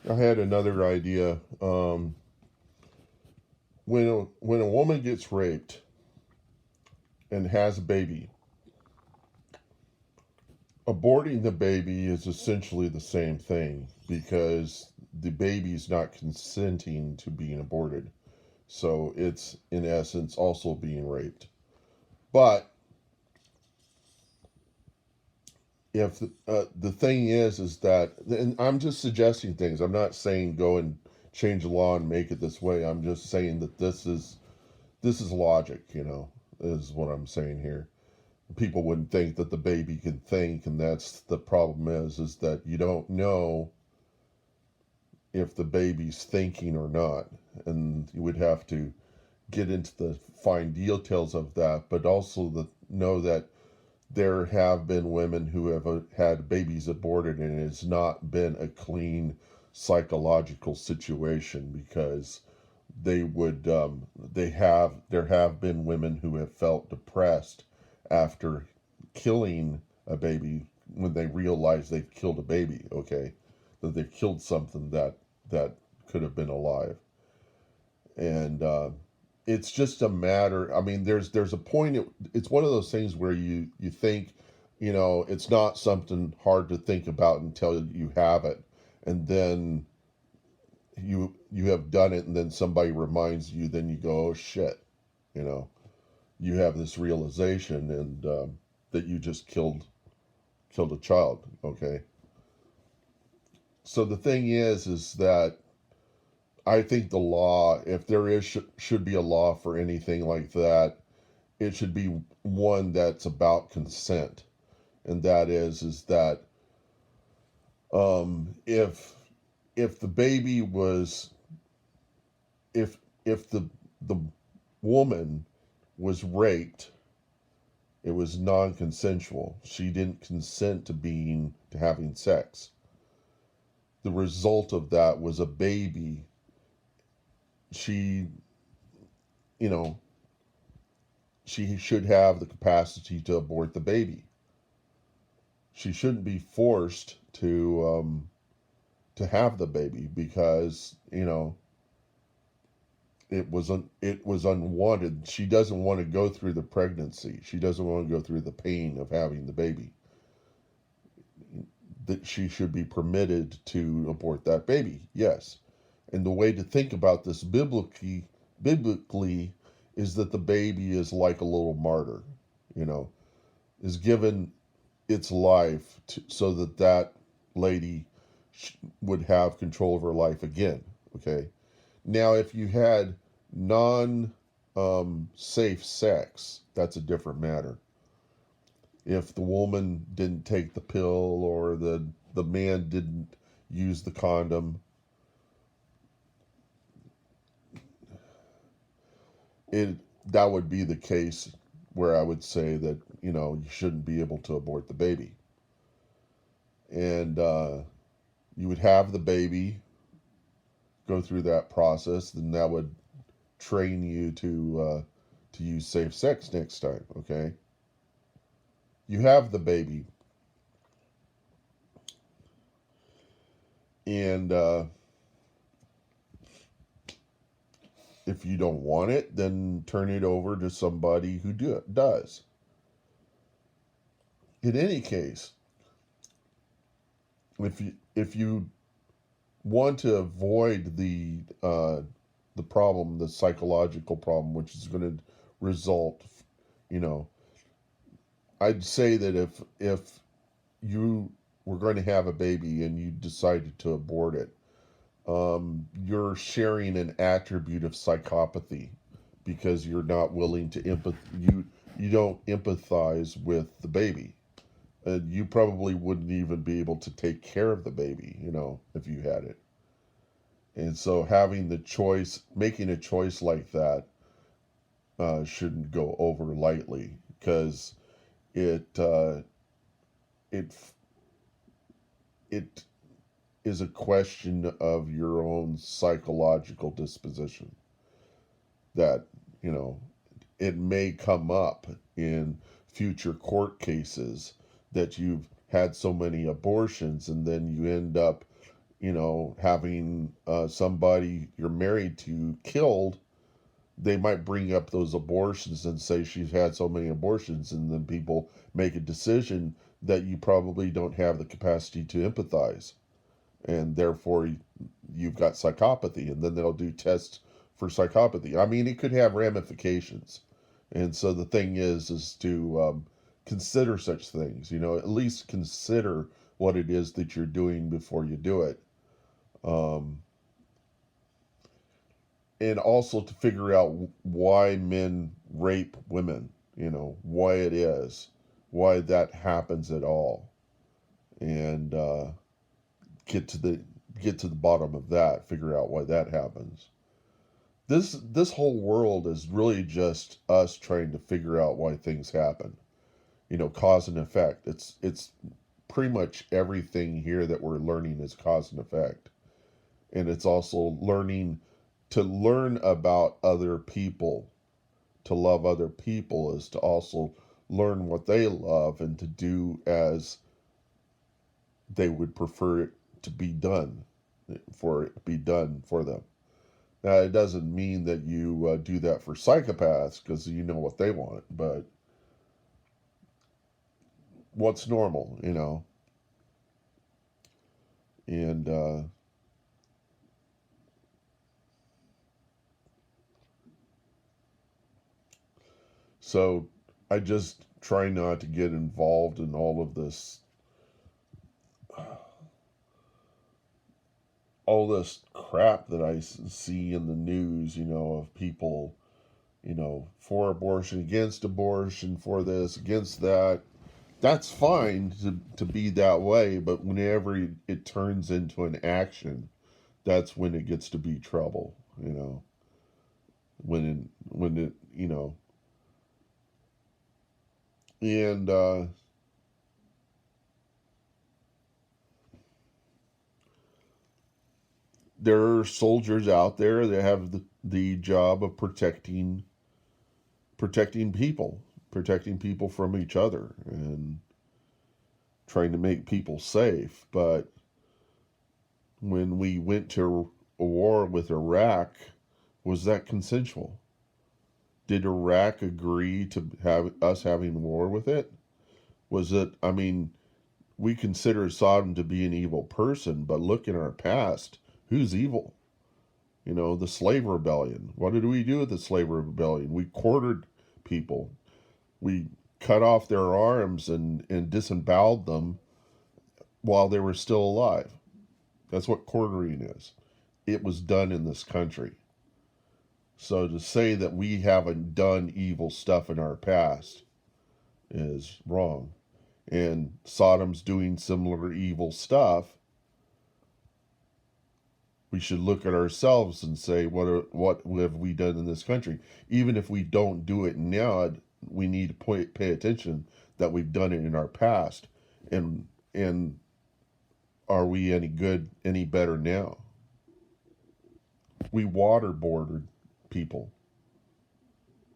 I had another idea. When a woman gets raped and has a baby, aborting the baby is essentially the same thing because the baby's not consenting to being aborted. So it's in essence also being raped. But if the thing is that, and I'm just suggesting things. I'm not saying go and change the law and make it this way. I'm just saying that this is logic. Is what I'm saying here. People wouldn't think that the baby can think, and that's the problem. Is that you don't know if the baby's thinking or not, and you would have to get into the fine details of that, but also know that there have been women who have had babies aborted and it has not been a clean psychological situation because there have been women who have felt depressed after killing a baby when they realize they've killed a baby, okay, that they've killed something that could have been alive. And it's just a matter. I mean, there's a point. It's one of those things where you think, it's not something hard to think about until you have it, and then you have done it, and then somebody reminds you. Then you go, oh shit, you know, you have this realization, and that you just killed a child. Okay, so the thing is that I think the law, if there is should be a law for anything like that, it should be one that's about consent, and that is that if the baby was if the woman was raped, it was non-consensual. She didn't consent to having sex. The result of that was a baby. She, you know, she should have the capacity to abort the baby. She shouldn't be forced to have the baby because it was unwanted. She doesn't want to go through the pregnancy. She doesn't want to go through the pain of having the baby. That she should be permitted to abort that baby. Yes. And the way to think about this biblically is that the baby is like a little martyr, you know, is given its life so that that lady would have control of her life again. Okay. Now, if you had non safe sex, that's a different matter. If the woman didn't take the pill or the man didn't use the condom, it that would be the case where I would say that you shouldn't be able to abort the baby, and you would have the baby go through that process, then that would train you to use safe sex next time. Okay, you have the baby, and if you don't want it, then turn it over to somebody who does. In any case, if you want to avoid the problem, the psychological problem, which is going to result, you know, I'd say that if you were going to have a baby and you decided to abort it, you're sharing an attribute of psychopathy because you're not willing to you don't empathize with the baby. And you probably wouldn't even be able to take care of the baby, if you had it. And so having the choice, making a choice like that, shouldn't go over lightly because it it it is a question of your own psychological disposition that you know it may come up in future court cases that you've had so many abortions and then you end up having somebody you're married to killed, they might bring up those abortions and say she's had so many abortions, and then people make a decision that you probably don't have the capacity to empathize, and therefore you've got psychopathy, and then they'll do tests for psychopathy. I mean, it could have ramifications, and so the thing is to consider such things. At least consider what it is that you're doing before you do it. Um, and also to figure out why men rape women, why it is, why that happens at all, and get to the get to the bottom of that, figure out why that happens. This whole world is really just us trying to figure out why things happen. Cause and effect. It's pretty much everything here that we're learning is cause and effect. And it's also to learn about other people, to love other people is to also learn what they love and to do as they would prefer it to be done, for it to be done for them. Now, it doesn't mean that you do that for psychopaths because you know what they want, but what's normal, and so I just try not to get involved in all this crap that I see in the news, of people, for abortion, against abortion, for this, against that. That's fine to be that way, but whenever it turns into an action, that's when it gets to be trouble, when it, and there are soldiers out there that have the job of protecting people from each other and trying to make people safe. But when we went to a war with Iraq, was that consensual? Did Iraq agree to have us having war with it? Was it, I mean, we consider Saddam to be an evil person, but look in our past, who's evil? The slave rebellion. What did we do with the slave rebellion? We quartered people. We cut off their arms and disemboweled them while they were still alive. That's what quartering is. It was done in this country. So to say that we haven't done evil stuff in our past is wrong. And Saddam's doing similar evil stuff. We should look at ourselves and say, what have we done in this country? Even if we don't do it now, we need to pay attention that we've done it in our past. And are we any good, any better now? We waterboarded people,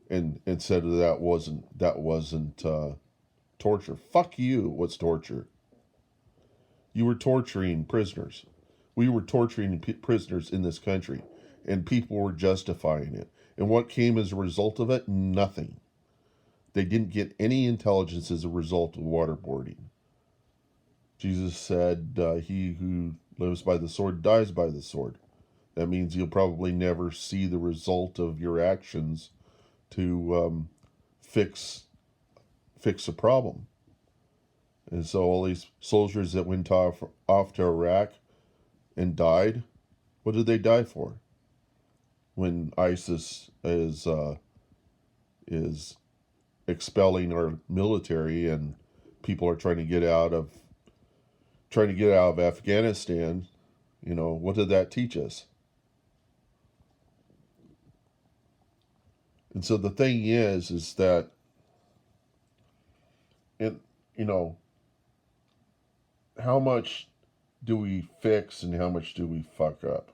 and said that wasn't torture. Fuck you. What's torture? You were torturing prisoners. We were torturing prisoners in this country, and people were justifying it. And what came as a result of it? Nothing. They didn't get any intelligence as a result of waterboarding. Jesus said, he who lives by the sword dies by the sword. That means you'll probably never see the result of your actions to fix a problem. And so all these soldiers that went off to Iraq and died, what did they die for? When ISIS is expelling our military and people are trying to get out of Afghanistan, what did that teach us? And so the thing is that it, how much do we fix and how much do we fuck up?